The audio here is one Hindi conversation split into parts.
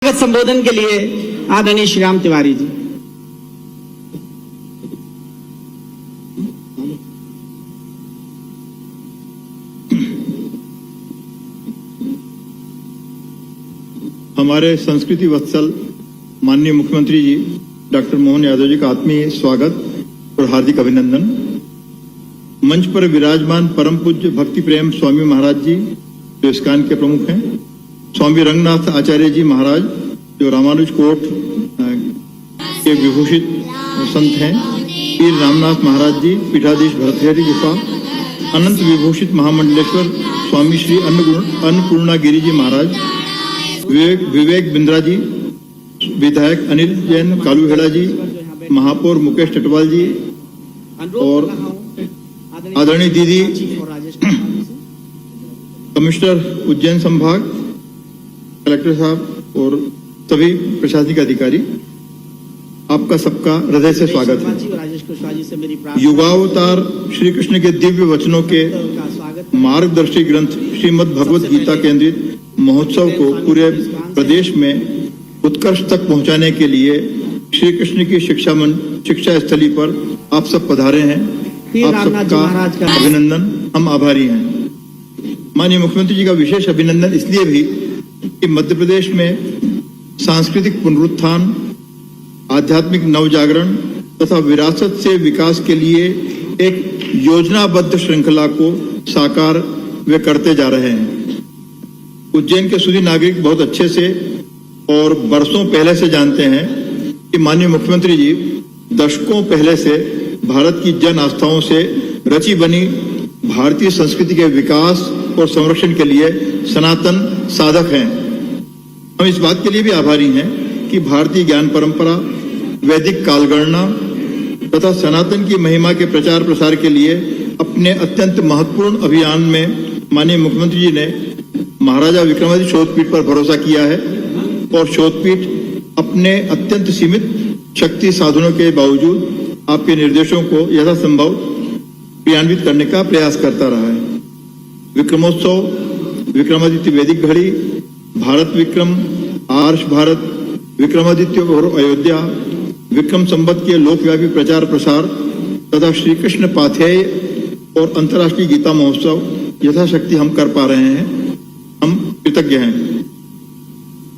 संबोधन के लिए आदरणीय श्री राम तिवारी जी। हमारे संस्कृति वत्सल माननीय मुख्यमंत्री जी डॉक्टर मोहन यादव जी का आत्मीय स्वागत और हार्दिक अभिनंदन। मंच पर विराजमान परम पूज्य भक्ति प्रेम स्वामी महाराज जी जो इस्कान के प्रमुख हैं, स्वामी रंगनाथ आचार्य जी महाराज जो रामानुज कोट के विभूषित संत हैं, पीर रामनाथ महाराज जी पीठाधीश भरतहरि गुफा, अनंत विभूषित महामंडलेश्वर स्वामी श्री अन्नपूर्णा गिरी जी महाराज, विवेक बिंद्रा जी, विधायक अनिल जैन कालूहेड़ा जी, महापौर मुकेश टटवाल जी और आदरणीय दीदी कमिश्नर उज्जैन संभाग, कलेक्टर साहब और सभी प्रशासनिक अधिकारी, आपका सबका हृदय से स्वागत है। युगावतार श्री कृष्ण के दिव्य वचनों के मार्गदर्शी ग्रंथ श्रीमद् भगवत गीता केंद्रित महोत्सव को पूरे प्रदेश में उत्कर्ष तक पहुंचाने के लिए श्री कृष्ण की शिक्षा स्थली पर आप सब पधारे हैं। आप सबका अभिनंदन, हम आभारी हैं। माननीय मुख्यमंत्री जी का विशेष अभिनंदन इसलिए भी कि मध्य प्रदेश में सांस्कृतिक पुनरुत्थान, आध्यात्मिक नवजागरण तथा विरासत से विकास के लिए एक योजनाबद्ध श्रृंखला को साकार वे करते जा रहे हैं। उज्जैन के सभी नागरिक बहुत अच्छे से और बरसों पहले से जानते हैं कि माननीय मुख्यमंत्री जी दशकों पहले से भारत की जन आस्थाओं से रची बनी भारतीय संस्कृति के विकास और संरक्षण के लिए सनातन साधक हैं। हम इस बात के लिए भी आभारी हैं कि भारतीय ज्ञान परंपरा, वैदिक कालगणना तथा सनातन की महिमा के प्रचार प्रसार के लिए अपने अत्यंत महत्वपूर्ण अभियान में माननीय मुख्यमंत्री जी ने महाराजा विक्रमादित्य शोधपीठ पर भरोसा किया है और शोधपीठ अपने अत्यंत सीमित शक्ति साधनों के बावजूद आपके निर्देशों को यथासंभव क्रियान्वित करने का प्रयास करता रहा है। विक्रमोत्सव, विक्रमादित्य वैदिक घड़ी, भारत विक्रम, आर्ष भारत, विक्रमादित्य और अयोध्या, विक्रम संवत के लोकव्यापी प्रचार प्रसार तथा श्री कृष्ण पाथेय और अंतर्राष्ट्रीय गीता महोत्सव यथाशक्ति हम कर पा रहे हैं। हम कृतज्ञ हैं।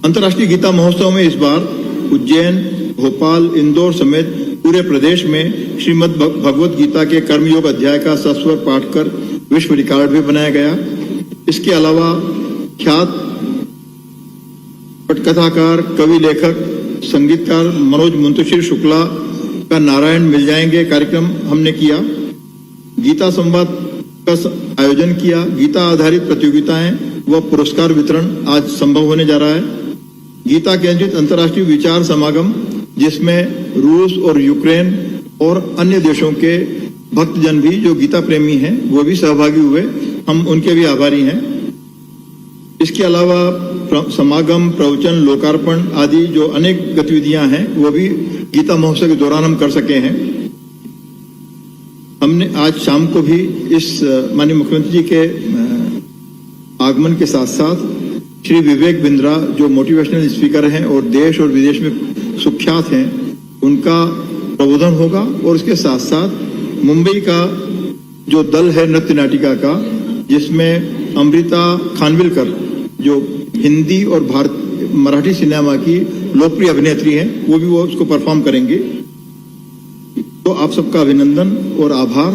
अंतर्राष्ट्रीय गीता महोत्सव में इस बार उज्जैन, भोपाल, इंदौर समेत पूरे प्रदेश में श्रीमद् भगवत गीता के कर्मयोग अध्याय का सस्वर पाठ कर विश्व रिकॉर्ड भी बनाया गया। इसके अलावा ख्यात पटकथाकार, कवि, लेखक, संगीतकार मनोज मुंतशिर शुक्ला का नारायण मिल जाएंगे कार्यक्रम हमने किया। गीता संवाद का आयोजन किया। गीता आधारित प्रतियोगिताएं व पुरस्कार वितरण आज संभव होने जा रहा है। गीता केंद्रित अंतर्राष्ट्रीय विचार समागम जिसमें रूस और यूक्रेन और अन्य देशों के भक्तजन भी जो गीता प्रेमी हैं वो भी सहभागी हुए, हम उनके भी आभारी हैं। इसके अलावा समागम, प्रवचन, लोकार्पण आदि जो अनेक गतिविधियां हैं वो भी गीता महोत्सव के दौरान हम कर सके हैं। हमने आज शाम को भी इस माननीय मुख्यमंत्री जी के आगमन के साथ साथ श्री विवेक बिंद्रा जो मोटिवेशनल स्पीकर हैं और देश और विदेश में सुख्यात हैं, उनका प्रबोधन होगा और उसके साथ साथ मुंबई का जो दल है नृत्य नाटिका का, जिसमें अमृता खानविलकर जो हिंदी और मराठी सिनेमा की लोकप्रिय अभिनेत्री हैं, वो भी वो उसको परफॉर्म करेंगे। तो आप सबका अभिनंदन और आभार।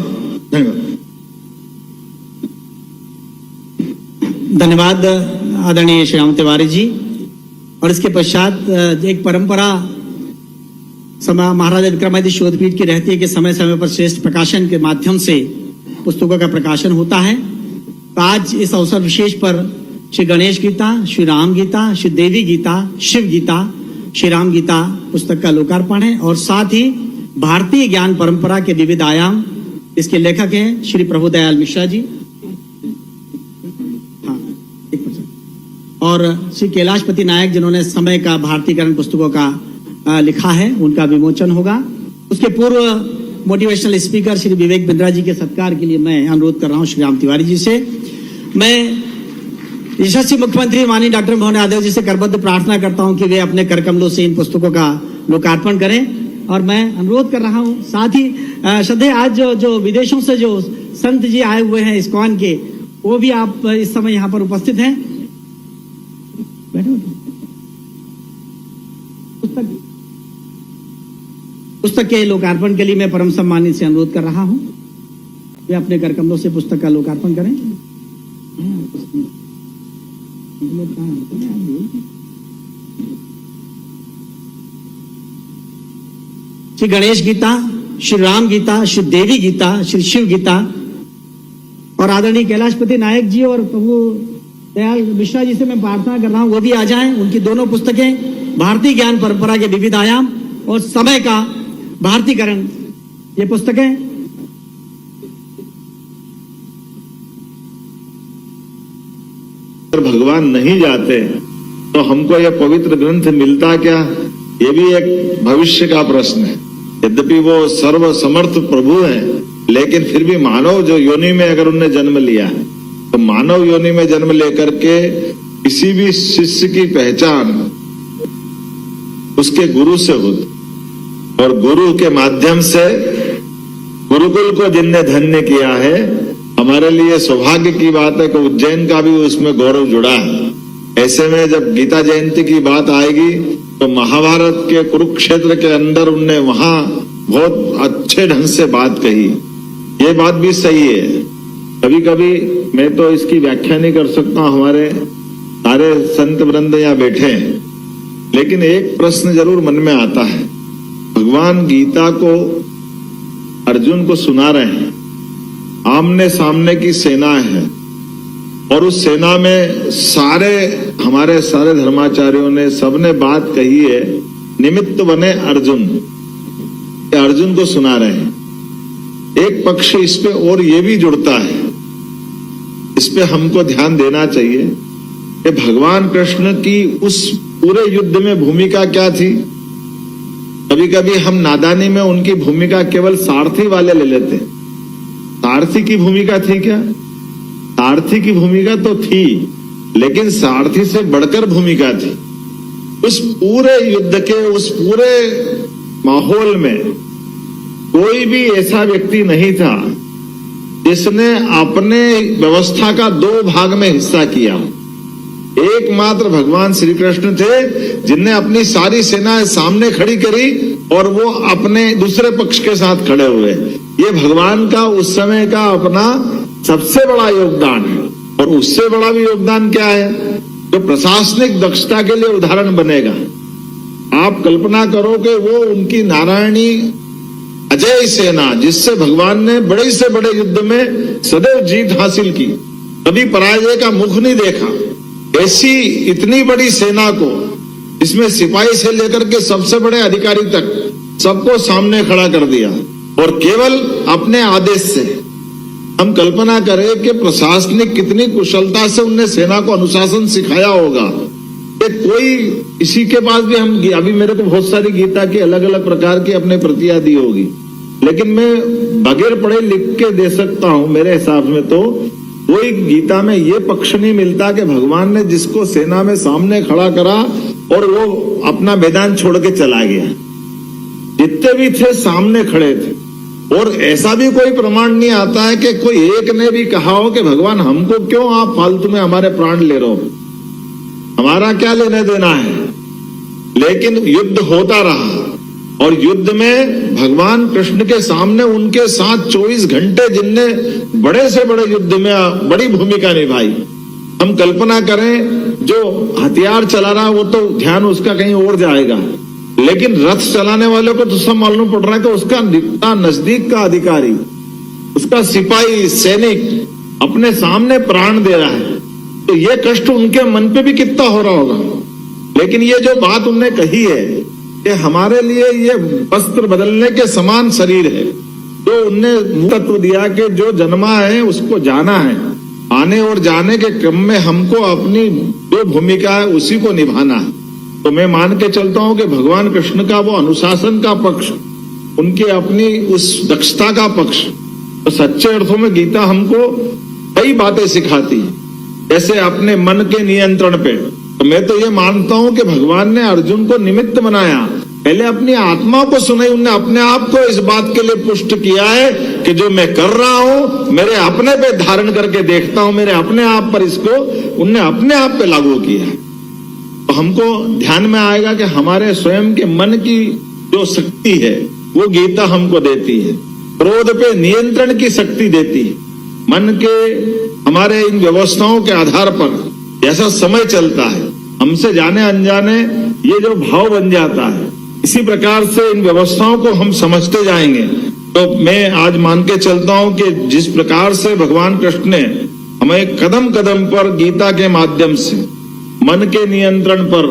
धन्यवाद आदरणीय श्री राम तिवारी जी। और इसके पश्चात एक परंपरा महाराजा विक्रमादित्य शोधपीठ की रहती है कि समय समय पर श्रेष्ठ प्रकाशन के माध्यम से पुस्तकों का प्रकाशन होता है। तो आज इस अवसर विशेष पर श्री गणेश गीता, श्री राम गीता, श्री देवी गीता, शिव गीता, श्री राम गीता पुस्तक का लोकार्पण है और साथ ही भारतीय ज्ञान परंपरा के विविध आयाम, इसके लेखक हैं श्री प्रभुदयाल मिश्रा जी और श्री कैलाशपति नायक जिन्होंने समय का भारतीयकरण पुस्तकों का लिखा है, उनका विमोचन होगा। उसके पूर्व मोटिवेशनल स्पीकर श्री विवेक बिंद्रा जी के सत्कार के लिए मैं अनुरोध कर रहा हूं श्री राम तिवारी जी से। मैं यशस्वी मुख्यमंत्री माननीय डॉक्टर मोहन यादव जी से करबद्ध प्रार्थना करता हूं कि वे अपने कर कमलों से इन पुस्तकों का लोकार्पण करें। और मैं अनुरोध कर रहा हूं, साथ ही श्रद्धेय आज जो विदेशों से जो संत जी आए हुए हैं इस्कॉन के, वो भी आप इस समय यहाँ पर उपस्थित हैं। पुस्तक के लोकार्पण के लिए मैं परम सम्मानित से अनुरोध कर रहा हूं, वे अपने कर कमलों से पुस्तक का लोकार्पण करें। श्री गणेश गीता, श्री राम गीता, श्री देवी गीता, श्री शिव गीता और आदरणीय कैलाशपति नायक जी और प्रभु दयाल मिश्रा जी से मैं प्रार्थना कर रहा हूं वो भी आ जाएं। उनकी दोनों पुस्तकें भारतीय ज्ञान परंपरा के विविध आयाम और समय का भारतीकरण, ये पुस्तकें भगवान नहीं जाते तो हमको यह पवित्र ग्रंथ मिलता क्या, ये भी एक भविष्य का प्रश्न है। यद्यपि वो सर्व समर्थ प्रभु है, लेकिन फिर भी मानव जो योनि में अगर उन्हें जन्म लिया तो मानव योनि में जन्म लेकर के किसी भी शिष्य की पहचान उसके गुरु से होती, और गुरु के माध्यम से गुरुकुल को जिनने धन्य किया है, हमारे लिए सौभाग्य की बात है कि उज्जैन का भी उसमें गौरव जुड़ा है। ऐसे में जब गीता जयंती की बात आएगी तो महाभारत के कुरुक्षेत्र के अंदर उनने वहां बहुत अच्छे ढंग से बात कही। ये बात भी सही है। कभी कभी मैं तो इसकी व्याख्या नहीं कर सकता, हमारे सारे संत वृंद यहाँ बैठे हैं, लेकिन एक प्रश्न जरूर मन में आता है। भगवान गीता को अर्जुन को सुना रहे हैं, आमने सामने की सेना है और उस सेना में हमारे सारे धर्माचार्यों ने सबने बात कही है, निमित्त बने अर्जुन, अर्जुन को सुना रहे हैं। एक पक्ष इस पे और ये भी जुड़ता है, इस पे हमको ध्यान देना चाहिए कि भगवान कृष्ण की उस पूरे युद्ध में भूमिका क्या थी। कभी कभी हम नादानी में उनकी भूमिका केवल सारथी वाले ले लेते। सारथी की भूमिका थी क्या? सारथी की भूमिका तो थी, लेकिन सारथी से बढ़कर भूमिका थी। उस पूरे युद्ध के उस पूरे माहौल में कोई भी ऐसा व्यक्ति नहीं था जिसने अपने व्यवस्था का 2 भाग में हिस्सा किया। एकमात्र भगवान श्री कृष्ण थे जिनने अपनी सारी सेनाएं सामने खड़ी करी और वो अपने दूसरे पक्ष के साथ खड़े हुए। ये भगवान का उस समय का अपना सबसे बड़ा योगदान है। और उससे बड़ा भी योगदान क्या है, जो प्रशासनिक दक्षता के लिए उदाहरण बनेगा। आप कल्पना करो कि वो उनकी नारायणी अजय सेना, जिससे भगवान ने बड़े से बड़े युद्ध में सदैव जीत हासिल की, कभी पराजय का मुख नहीं देखा। ऐसी इतनी बड़ी सेना को, इसमें सिपाही से लेकर के सबसे बड़े अधिकारी तक सबको सामने खड़ा कर दिया, और केवल अपने आदेश से। हम कल्पना करें कि प्रशासनिक कितनी कुशलता से उनने सेना को अनुशासन सिखाया होगा। कि कोई इसी के पास भी हम अभी मेरे को बहुत सारी गीता की अलग अलग प्रकार की अपने प्रतियां दी होगी, लेकिन मैं बगैर पढ़े लिख के दे सकता हूं। मेरे हिसाब में तो कोई गीता में ये पक्ष नहीं मिलता कि भगवान ने जिसको सेना में सामने खड़ा करा और वो अपना मैदान छोड़ के चला गया। जितने भी थे सामने खड़े थे। और ऐसा भी कोई प्रमाण नहीं आता है कि कोई एक ने भी कहा हो कि भगवान हमको क्यों आप फालतू में हमारे प्राण ले रहे हो, हमारा क्या लेने देना है। लेकिन युद्ध होता रहा, और युद्ध में भगवान कृष्ण के सामने उनके साथ 24 घंटे जिनने बड़े से बड़े युद्ध में बड़ी भूमिका निभाई। हम कल्पना करें, जो हथियार चला रहा वो तो ध्यान उसका कहीं और जाएगा, लेकिन रथ चलाने वाले को तो सब मालूम पड़ रहा है कि उसका नजदीक का अधिकारी, उसका सिपाही, सैनिक अपने सामने प्राण दे रहा है। तो ये कष्ट उनके मन पे भी कितना हो रहा होगा। लेकिन ये जो बात उन्होंने कही है कि हमारे लिए ये वस्त्र बदलने के समान शरीर है, तो उनने तत्व दिया कि जो जन्मा है उसको जाना है, आने और जाने के क्रम में हमको अपनी जो भूमिका है उसी को निभाना है। तो मैं मान के चलता हूं कि भगवान कृष्ण का वो अनुशासन का पक्ष, उनकी अपनी उस दक्षता का पक्ष, तो सच्चे अर्थों में गीता हमको कई बातें सिखाती है। जैसे अपने मन के नियंत्रण पे। तो मैं तो ये मानता हूं कि भगवान ने अर्जुन को निमित्त बनाया, पहले अपनी आत्मा को सुनाई, उनने अपने आप को इस बात के लिए पुष्ट किया है कि जो मैं कर रहा हूं मेरे अपने पे धारण करके देखता हूं, मेरे अपने आप पर इसको उनने अपने आप पे लागू किया है। तो हमको ध्यान में आएगा कि हमारे स्वयं के मन की जो शक्ति है वो गीता हमको देती है, क्रोध पे नियंत्रण की शक्ति देती है। मन के हमारे इन व्यवस्थाओं के आधार पर जैसा समय चलता है, हमसे जाने अनजाने ये जो भाव बन जाता है, इसी प्रकार से इन व्यवस्थाओं को हम समझते जाएंगे। तो मैं आज मान के चलता हूं कि जिस प्रकार से भगवान कृष्ण ने हमें कदम कदम पर गीता के माध्यम से मन के नियंत्रण पर,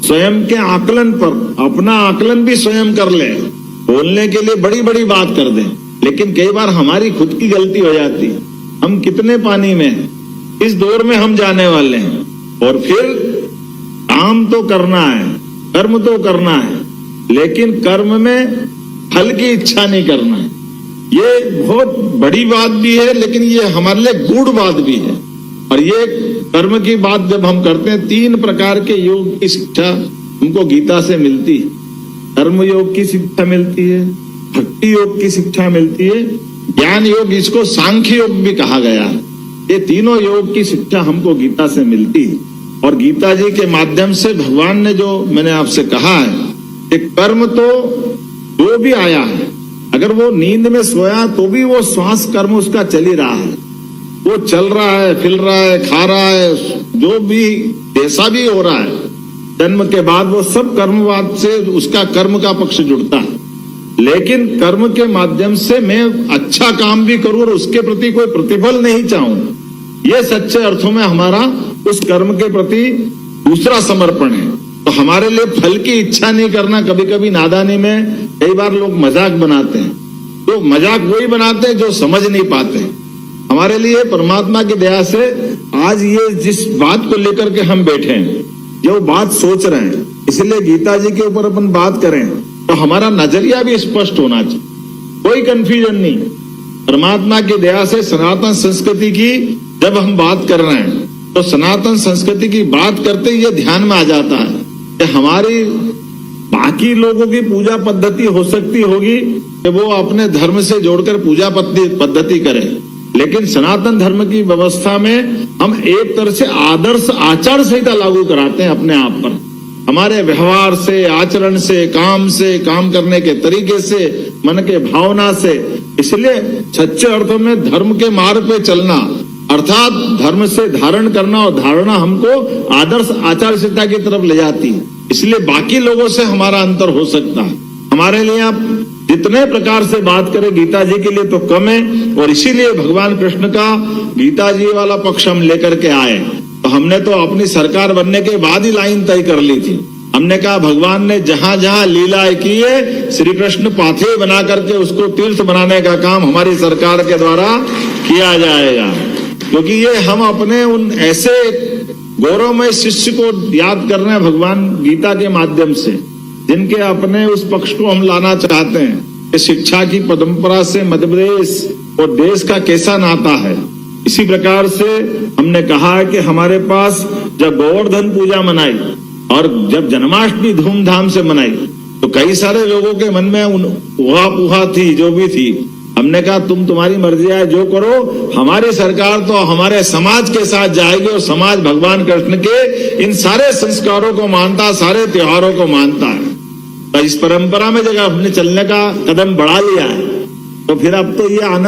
स्वयं के आकलन पर, अपना आकलन भी स्वयं कर ले, बोलने के लिए बड़ी बड़ी बात कर दें, लेकिन कई बार हमारी खुद की गलती हो जाती है। हम कितने पानी में हैं, इस दौर में हम जाने वाले हैं, और फिर काम तो करना है, कर्म तो करना है, लेकिन कर्म में फल की इच्छा नहीं करना है। ये बहुत बड़ी बात भी है, लेकिन ये हमारे लिए गूढ़ बात भी है। और ये कर्म की बात जब हम करते हैं, 3 प्रकार के योग की शिक्षा हमको गीता से मिलती है। कर्म योग की शिक्षा मिलती है, भक्ति योग की शिक्षा मिलती है, ज्ञान योग, इसको सांख्य योग भी कहा गया है। ये तीनों योग की शिक्षा हमको गीता से मिलती है। और गीता जी के माध्यम से भगवान ने जो मैंने आपसे कहा है कि कर्म तो जो भी आया है, अगर वो नींद में सोया तो भी वो श्वास कर्म उसका चल ही रहा है, वो चल रहा है, फिर रहा है, खा रहा है, जो भी जैसा भी हो रहा है, जन्म के बाद वो सब कर्मवाद से उसका कर्म का पक्ष जुड़ता है। लेकिन कर्म के माध्यम से मैं अच्छा काम भी करूं और उसके प्रति कोई प्रतिफल नहीं चाहूं, ये सच्चे अर्थों में हमारा उस कर्म के प्रति दूसरा समर्पण है। तो हमारे लिए फल की इच्छा नहीं करना, कभी कभी नादानी में कई बार लोग मजाक बनाते हैं, तो मजाक वही बनाते हैं जो समझ नहीं पाते। हमारे लिए परमात्मा की दया से आज ये जिस बात को लेकर के हम बैठे हैं, जो बात सोच रहे हैं, इसलिए गीता जी के ऊपर अपन बात करें तो हमारा नजरिया भी स्पष्ट होना चाहिए, कोई कंफ्यूजन नहीं। परमात्मा की दया से सनातन संस्कृति की जब हम बात कर रहे हैं तो सनातन संस्कृति की बात करते ही ये ध्यान में आ जाता है कि हमारी बाकी लोगों की पूजा पद्धति हो सकती होगी कि वो अपने धर्म से जोड़कर पूजा पद्धति करें, लेकिन सनातन धर्म की व्यवस्था में हम एक तरह से आदर्श आचार संहिता लागू कराते हैं अपने आप पर, हमारे व्यवहार से, आचरण से, काम करने के तरीके से, मन के भावना से। इसलिए सच्चे अर्थों में धर्म के मार्ग पे चलना अर्थात धर्म से धारण करना, और धारणा हमको आदर्श आचार संहिता की तरफ ले जाती है। इसलिए बाकी लोगों से हमारा अंतर हो सकता है। हमारे लिए आप जितने प्रकार से बात करें गीता जी के लिए तो कम है, और इसीलिए भगवान कृष्ण का गीता जी वाला पक्ष हम लेकर के आए। तो हमने तो अपनी सरकार बनने के बाद ही लाइन तय कर ली थी। हमने कहा भगवान ने जहां जहां लीलाएं की है, श्री कृष्ण पाथे बना करके उसको तीर्थ बनाने का काम हमारी सरकार के द्वारा किया जाएगा, क्योंकि ये हम अपने उन ऐसे गौरवमय शिष्य को याद कर रहे हैं भगवान गीता के माध्यम से, जिनके अपने उस पक्ष को हम लाना चाहते हैं कि शिक्षा की परंपरा से मध्य प्रदेश और देश का कैसा नाता है। इसी प्रकार से हमने कहा है कि हमारे पास जब गोवर्धन पूजा मनाई और जब जन्माष्टमी धूमधाम से मनाई तो कई सारे लोगों के मन में उहा थी, जो भी थी। हमने कहा तुम्हारी मर्जी है, जो करो, हमारी सरकार तो हमारे समाज के साथ जाएगी, और समाज भगवान कृष्ण के इन सारे संस्कारों को मानता, सारे त्योहारों को मानता है। तो इस परंपरा में जगह हमने चलने का कदम बढ़ा लिया है, तो फिर अब तो ये आनंद